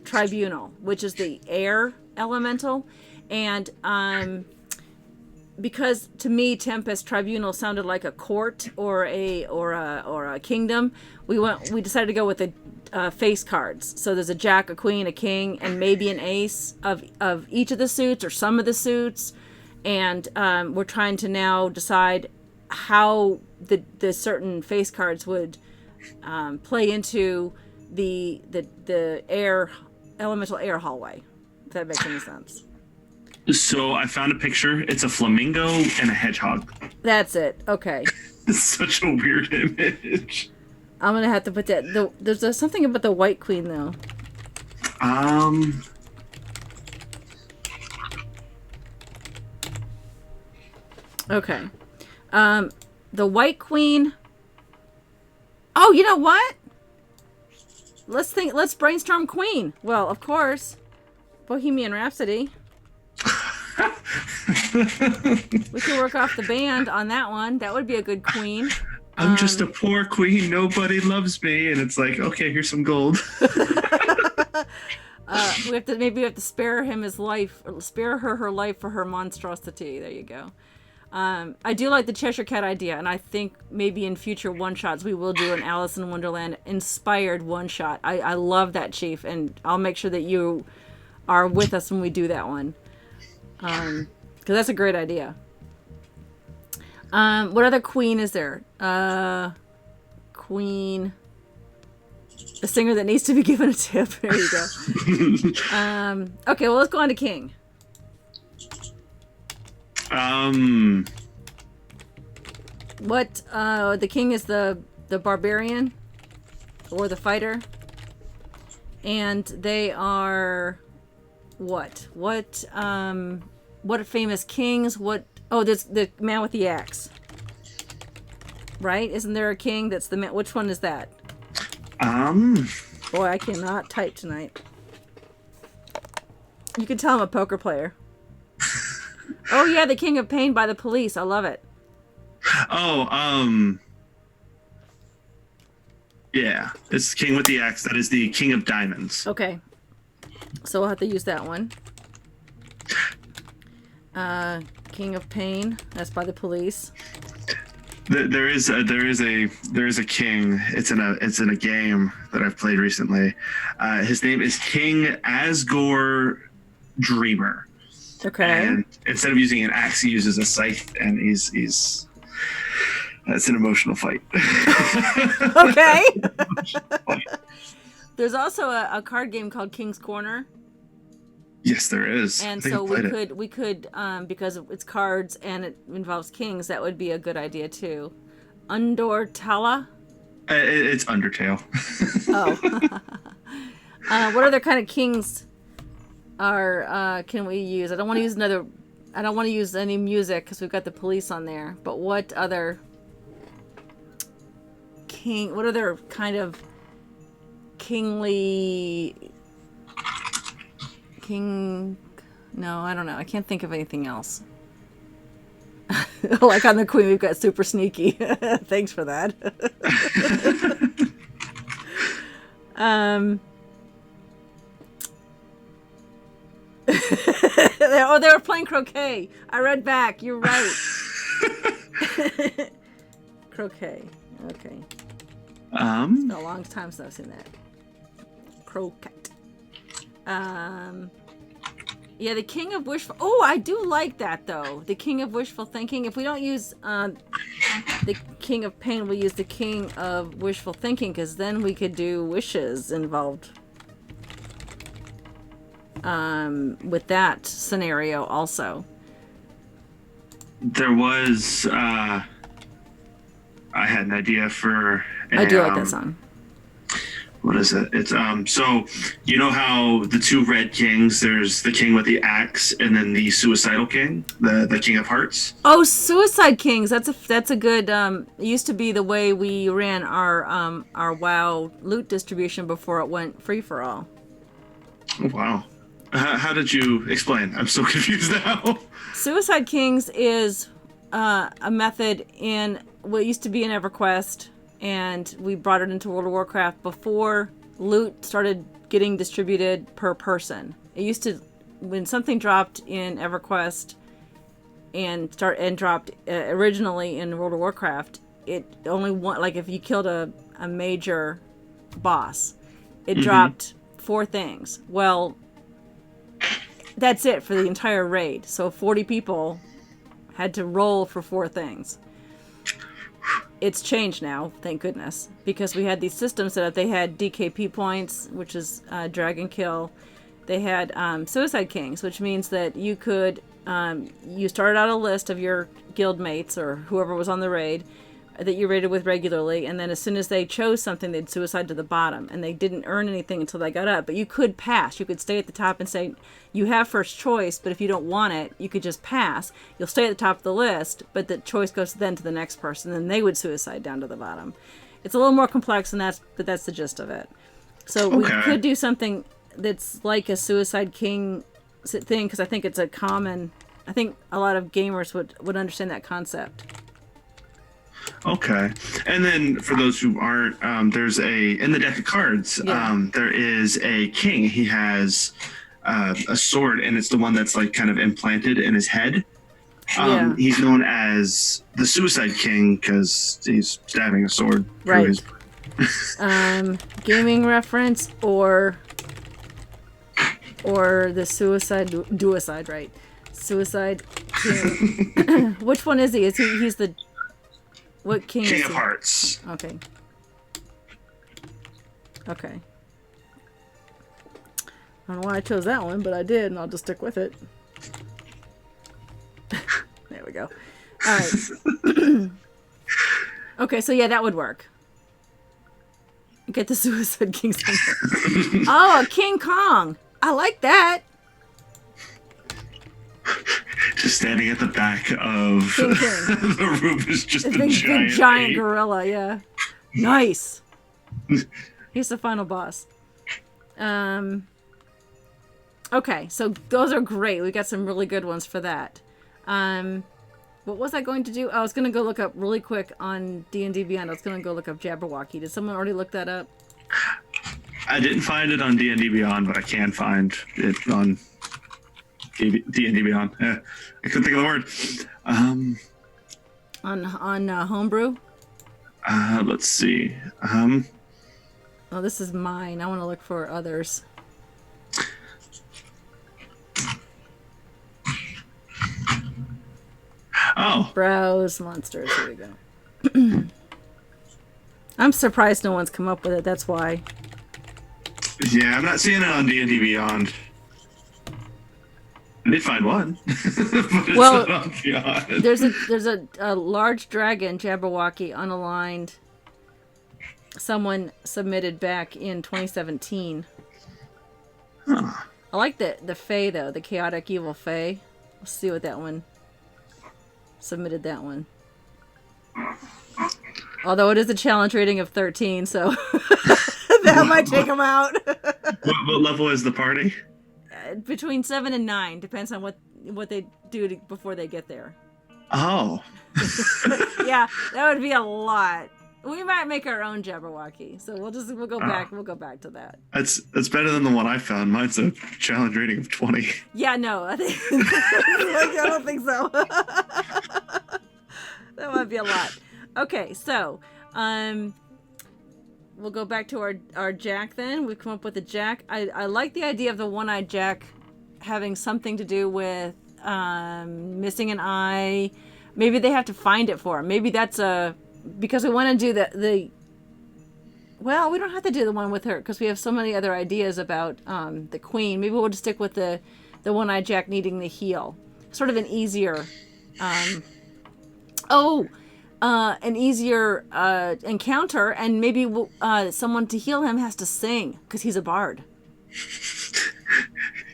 Tribunal, which is the air elemental, and because to me Tempest Tribunal sounded like a court or a kingdom, we decided to go with the face cards. So there's a jack, a queen, a king, and maybe an ace of each of the suits or some of the suits, and we're trying to now decide how the certain face cards would play into the air elemental air hallway, if that makes any sense. So I found a picture. It's a flamingo and a hedgehog. That's it. Okay. It's such a weird image. I'm gonna have to put that. There's something about the White Queen though. Okay. The White Queen. Oh, you know what? Let's brainstorm Queen. Well, of course, Bohemian Rhapsody. We could work off the band on that one. That would be a good queen. I'm just a poor queen. Nobody loves me. And it's like, okay, here's some gold. we have to spare him his life, or spare her life for her monstrosity. There you go. I do like the Cheshire Cat idea, and I think maybe in future one-shots we will do an Alice in Wonderland inspired one-shot. I love that, Chief, and I'll make sure that you are with us when we do that one. Because that's a great idea. What other queen is there? Queen... The singer that needs to be given a tip. There you go. Okay, well, let's go on to king. What? The king is the barbarian or the fighter, and they are what? What famous kings? What? Oh, there's the man with the axe. Right? Isn't there a king that's the man? Which one is that? Boy, I cannot type tonight. You can tell I'm a poker player. Oh yeah, the King of Pain by the Police. I love it. Oh, yeah, it's King with the Axe. That is the King of Diamonds. Okay, so we'll have to use that one. King of Pain. That's by the Police. There is a king. It's in a game that I've played recently. His name is King Asgore Dreamer. Okay. And instead of using an axe, he uses a scythe, and he's that's an emotional fight. Okay. There's also a card game called King's Corner. Yes, there is. And so we could because it's cards and it involves kings, that would be a good idea too. Undertale? It's Undertale. Oh. What other kind of kings can we use? I don't want to use any music because we've got the Police on there. But what other kind of kingly... No, I don't know. I can't think of anything else. Like on the Queen, we've got Super Sneaky. Thanks for that. They were playing croquet. I read back. You're right. Croquet. Okay. It's been a long time since I've seen that. Croquet. Yeah, the King of Wishful... Oh, I do like that, though. The King of Wishful Thinking. If we don't use the King of Pain, we'll use the King of Wishful Thinking, because then we could do wishes involved with that scenario also. There was... I had an idea for... I do like that song. What is it? It's so you know how the two red kings, there's the king with the axe and then the suicidal king, the King of Hearts. Oh, Suicide Kings. That's a good it used to be the way we ran our WoW loot distribution before it went free for all. Oh, wow. How did you explain? I'm so confused now. Suicide Kings is a method in what used to be in EverQuest, and we brought it into World of Warcraft before loot started getting distributed per person. It used to, when something dropped in EverQuest and dropped originally in World of Warcraft, it only like if you killed a major boss, it dropped 4 things. Well, that's it for the entire raid. So 40 people had to roll for 4 things. It's changed now, thank goodness, because we had these systems set up. They had DKP points, which is Dragon Kill. They had Suicide Kings, which means that you could, you started out a list of your guild mates or whoever was on the raid that you raided with regularly, and then as soon as they chose something, they'd suicide to the bottom, and they didn't earn anything until they got up. But you could pass. You could stay at the top and say, you have first choice, but if you don't want it, you could just pass. You'll stay at the top of the list, but the choice goes then to the next person, and they would suicide down to the bottom. It's a little more complex than that, but that's the gist of it. So we could do something that's like a Suicide King thing, because I think it's a common... I think a lot of gamers would understand that concept. Okay. And then for those who aren't, there's in the deck of cards, there is a king. He has a sword, and it's the one that's like kind of implanted in his head. He's known as the Suicide King because he's stabbing a sword through his... Gaming reference or the duicide, right? Suicide King. Which one is he? He's the... What king King is of he? Hearts. Okay. Okay. I don't know why I chose that one, but I did, and I'll just stick with it. There we go. All right. Okay, so yeah, that would work. Get the Suicide King symbol. Oh, King Kong. I like that. Just standing at the back of King. the room is just a big giant ape. gorilla, yeah. Nice. He's the final boss. Okay, so those are great. We got some really good ones for that. What was I going to do? I was going to go look up really quick on D&D Beyond. I was going to go look up Jabberwocky. Did someone already look that up? I didn't find it on D&D Beyond, but I can find it on D&D Beyond. Yeah, I couldn't think of the word. On homebrew? Let's see. Oh, this is mine. I want to look for others. Oh. Browse monsters. Here we go. I'm surprised no one's come up with it. That's why. Yeah, I'm not seeing it on D&D Beyond. I did find one. But it's not on Beyond. there's a large dragon, Jabberwocky, unaligned. Someone submitted back in 2017. Huh. I like the Fae, though. The Chaotic Evil Fae. Let's see what that one... Submitted that one. Although it is a challenge rating of 13, so that might take them out. What level is the party? Between 7 and 9. Depends on what they do before they get there. Oh. Yeah, that would be a lot. We might make our own Jabberwocky, so we'll go back. We'll go back to that. That's better than the one I found. Mine's a challenge rating of 20. Yeah, no, I think I don't think so. That might be a lot. Okay, so we'll go back to our Jack then. We've come up with a Jack. I like the idea of the one-eyed Jack having something to do with missing an eye. Maybe they have to find it for him. Maybe that's because we want to do the well, we don't have to do the one with her because we have so many other ideas about the queen. Maybe we'll just stick with the one-eyed Jack needing the heal. Sort of an easier an easier encounter, and maybe someone to heal him has to sing because he's a bard.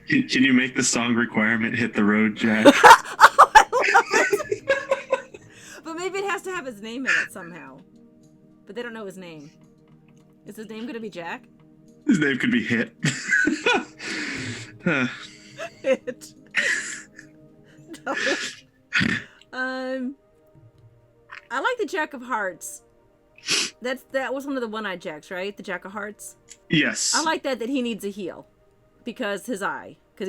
Can you make the song requirement hit the road, Jack? Oh, I love it. But maybe it has to have his name in it somehow. But they don't know his name. Is his name going to be Jack? His name could be Hit. Hit. No. I like the Jack of Hearts. That was one of the one-eyed Jacks, right? The Jack of Hearts. Yes. I like that he needs a heal because he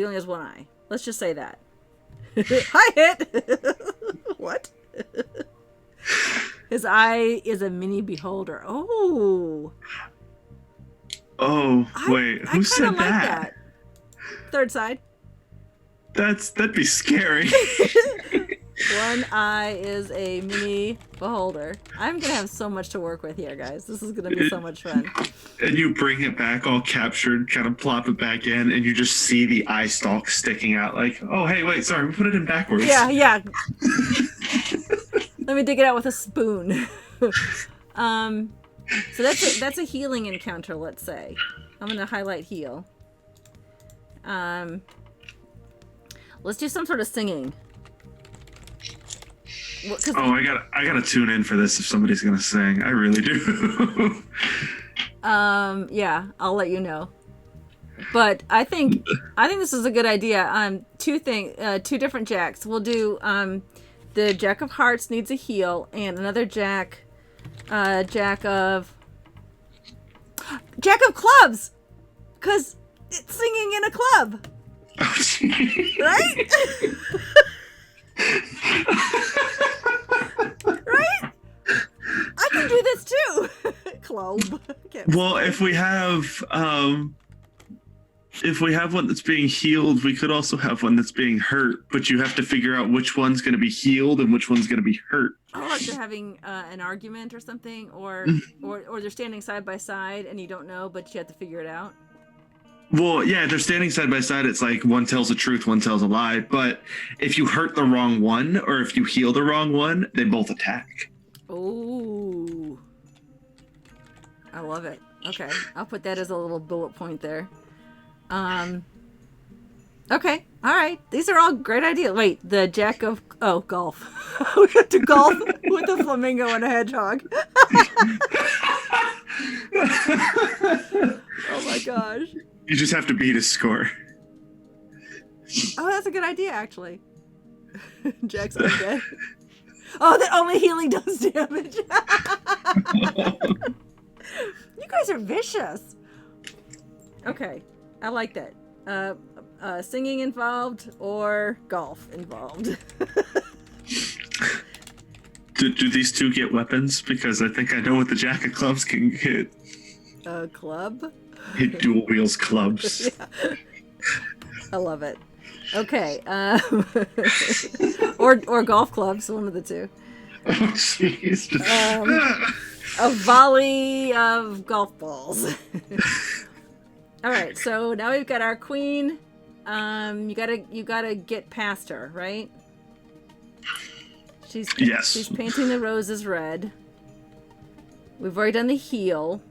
only has one eye. Let's just say that. Hi, Hit. What? His eye is a mini beholder. Oh. Oh, wait. Who said like that? Third side. That'd be scary. One eye is a mini beholder. I'm going to have so much to work with here, guys. This is going to be so much fun. And you bring it back all captured, kind of plop it back in, and you just see the eye stalk sticking out like, oh, hey, wait, sorry, we put it in backwards. Yeah. Let me dig it out with a spoon. So that's a healing encounter, let's say. I'm going to highlight heal. Let's do some sort of singing. I gotta tune in for this if somebody's gonna sing. I really do. Yeah, I'll let you know. But I think this is a good idea. Two different Jacks. We'll do the Jack of Hearts needs a heal, and another Jack Jack of clubs, because it's singing in a club. Oh, geez. Right? Right? I can do this too. Club. Well, if we have one that's being healed, we could also have one that's being hurt, but you have to figure out which one's going to be healed and which one's going to be hurt. Oh, like they're having an argument or something, or they're standing side by side and you don't know, but you have to figure it out. Well, yeah, they're standing side by side. It's like one tells the truth, one tells a lie. But if you hurt the wrong one or if you heal the wrong one, they both attack. Oh, I love it. Okay, I'll put that as a little bullet point there. Okay, all right. These are all great ideas. Wait, the Jack of golf. We have to golf with a flamingo and a hedgehog. Oh my gosh. You just have to beat his score. Oh, that's a good idea, actually. Jack's undead. Oh, that only healing does damage. You guys are vicious. Okay, I like that. Singing involved or golf involved. Do these two get weapons? Because I think I know what the Jack of Clubs can get. A club? It dual wields clubs. Yeah. I love it. Okay. Or golf clubs, one of the two. Oh, jeez. A volley of golf balls. All right, so now we've got our queen. You gotta get past her, right? Yes. She's painting the roses red. We've already done the heal.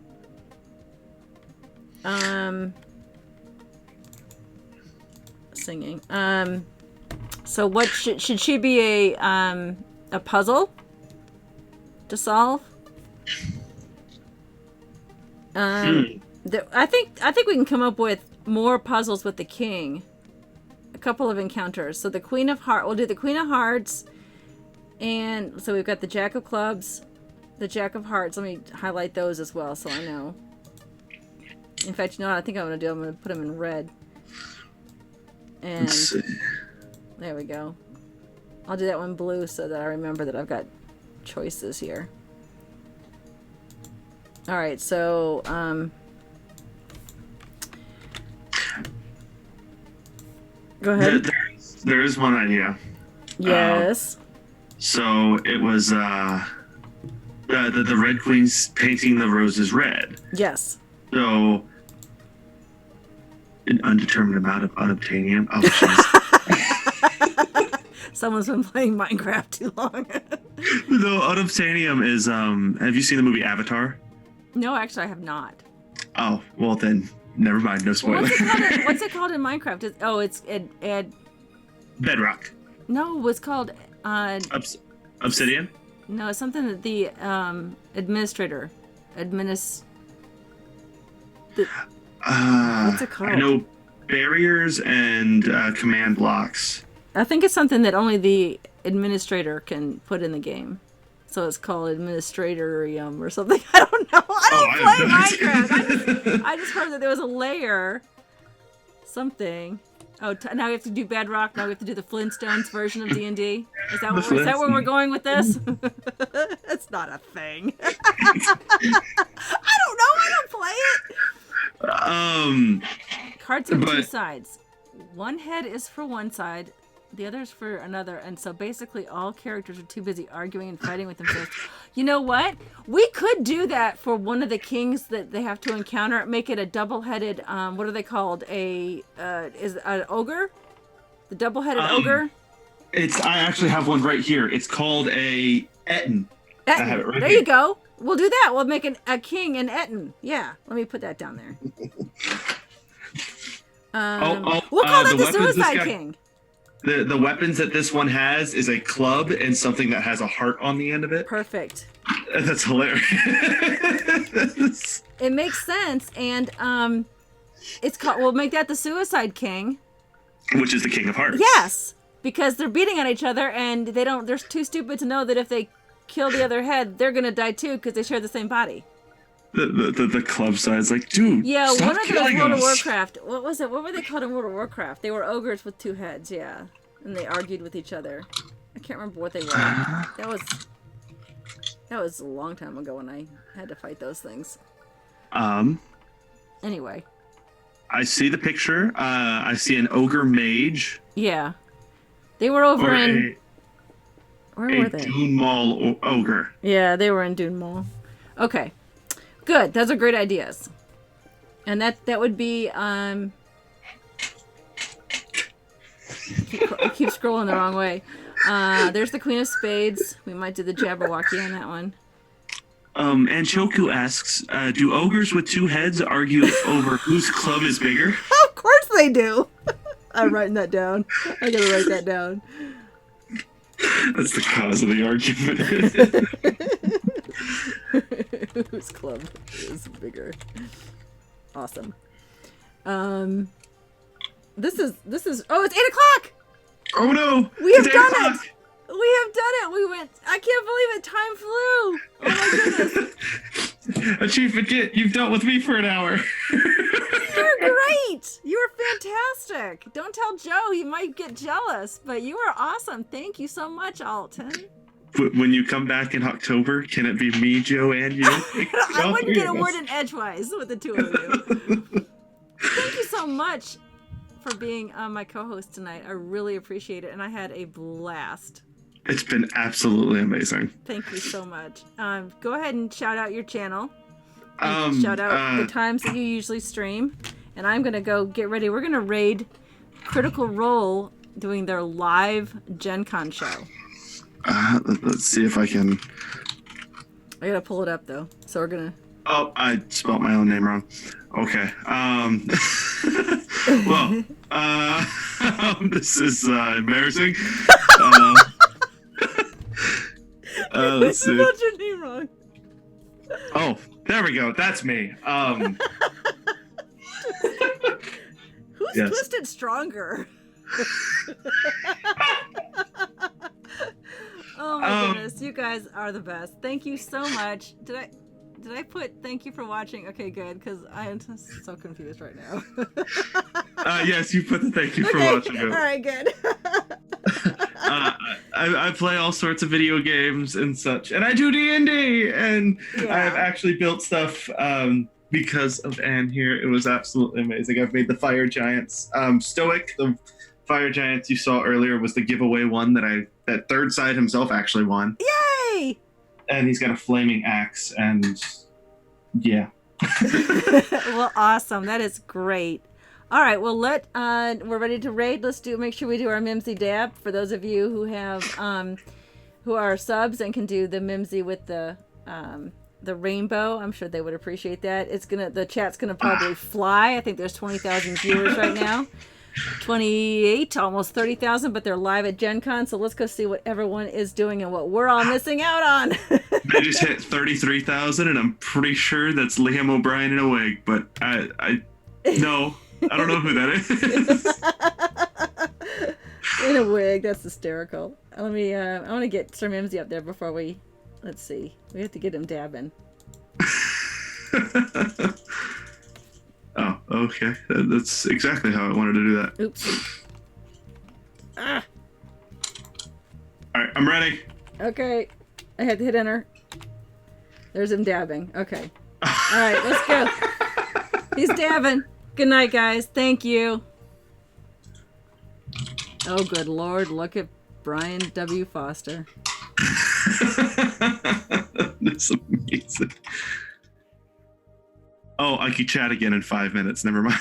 Singing. So what should she be a puzzle to solve? I think we can come up with more puzzles with the king. A couple of encounters. So the Queen of Hearts. We'll do the Queen of Hearts, and so we've got the Jack of Clubs, the Jack of Hearts. Let me highlight those as well, so I know. In fact, you know what I think I'm going to do? I'm going to put them in red. And there we go. I'll do that one blue so that I remember that I've got choices here. All right, so go ahead. There is one idea. Yes. So it was the Red Queen's painting the roses red. Yes. So an undetermined amount of unobtainium. Oh, jeez. Someone's been playing Minecraft too long. No, unobtainium is. Have you seen the movie Avatar? No, actually, I have not. Oh, well then, never mind. No spoiler. Well, what's it called in Minecraft? It's Bedrock. No, it's called Obsidian. No, it's something that the administrator what's it called? I know barriers and command blocks. I think it's something that only the administrator can put in the game. So it's called Administratorium or something. I don't know. I don't play Minecraft. I just heard that there was a layer. Something. Oh, now we have to do Bedrock. Now we have to do the Flintstones version of D&D. Is that where we're going with this? It's not a thing. I don't know. I don't play it. Cards have two sides. One head is for one side, the other is for another, and so basically all characters are too busy arguing and fighting with themselves. You know what? We could do that for one of the kings that they have to encounter. Make it a double-headed. What are they called? Is an ogre? The double-headed ogre. I actually have one right here. It's called a Etten. I have it right there here. you go. We'll do that. We'll make a king an Etten. Yeah. Let me put that down there. We'll call that the Suicide King. The weapons that this one has is a club and something that has a heart on the end of it. Perfect. That's hilarious. It makes sense, and it's called. We'll make that the Suicide King. Which is the King of Hearts. Yes, because they're beating on each other, and they're too stupid to know that if they kill the other head, they're gonna die too because they share the same body. The club side's like, dude, Yeah, stop one of those killing World of us. Warcraft. What was it? What were they called in World of Warcraft? They were ogres with 2 heads, yeah. And they argued with each other. I can't remember what they were. That was a long time ago when I had to fight those things. Anyway. I see the picture. I see an ogre mage. Yeah. They were over in... Where were A they? Dune Mall ogre. Yeah, they were in Dune Mall. Okay. Good. Those are great ideas. And that would be... I keep scrolling the wrong way. There's the Queen of Spades. We might do the Jabberwocky on that one. And Choku asks, do ogres with 2 heads argue over whose club is bigger? Of course they do. I'm writing that down. I gotta write that down. That's the cause of the argument. Whose club is bigger? Awesome. This is. Oh, it's 8 o'clock. Oh no! We have It's 8 done o'clock. it. We have done it. We went. I can't believe it. Time flew. Oh my goodness. Achievement get. You've dealt with me for an hour. You're great. You were fantastic. Don't tell Joe. He might get jealous. But you were awesome. Thank you so much, Alton. When you come back in October, can it be me, Joe, and you? I wouldn't get a word in edgewise with the 2 of you. Thank you so much for being my co-host tonight. I really appreciate it, and I had a blast. It's been absolutely amazing. Thank you so much. Go ahead and shout out your channel. Shout out the times that you usually stream. And I'm going to go get ready. We're going to raid Critical Role doing their live Gen Con show. Let's see if I can... I got to pull it up, though. So we're going to... Oh, I spelled my own name wrong. Okay. Well, this is embarrassing. Let's see. You spelled your name wrong. Oh, there we go. That's me. Who's Yes. Twisted Stronger? Oh my goodness, you guys are the best. Thank you so much. Did I put thank you for watching? Okay, good, because I am just so confused right now. Yes, you put the thank you for Okay, watching it. all right, good. I play all sorts of video games and such, and I do D&D, and Yeah. I have actually built stuff because of Anne here. It was absolutely amazing. I've made the fire giants. Stoic, the fire giants you saw earlier, was the giveaway one that third side himself actually won. Yay! And he's got a flaming axe, and yeah. Well, awesome. That is great. All right. Well, we're ready to raid. Make sure we do our Mimsy dab for those of you who have who are subs and can do the Mimsy with the rainbow. I'm sure they would appreciate that. The chat's gonna probably fly. I think there's 20,000 viewers right now. 28, almost 30,000, but they're live at Gen Con, so let's go see what everyone is doing and what we're all missing out on. They just hit 33,000, and I'm pretty sure that's Liam O'Brien in a wig, but I don't know who that is. In a wig, that's hysterical. I want to get Sir Mimsy up there before let's see. We have to get him dabbing. Oh, okay. That's exactly how I wanted to do that. Oops. Ah. All right, I'm ready. Okay. I had to hit enter. There's him dabbing. Okay. All right, let's go. He's dabbing. Good night, guys. Thank you. Oh, good Lord. Look at Brian W. Foster. That's amazing. Oh, I could chat again in 5 minutes. Never mind.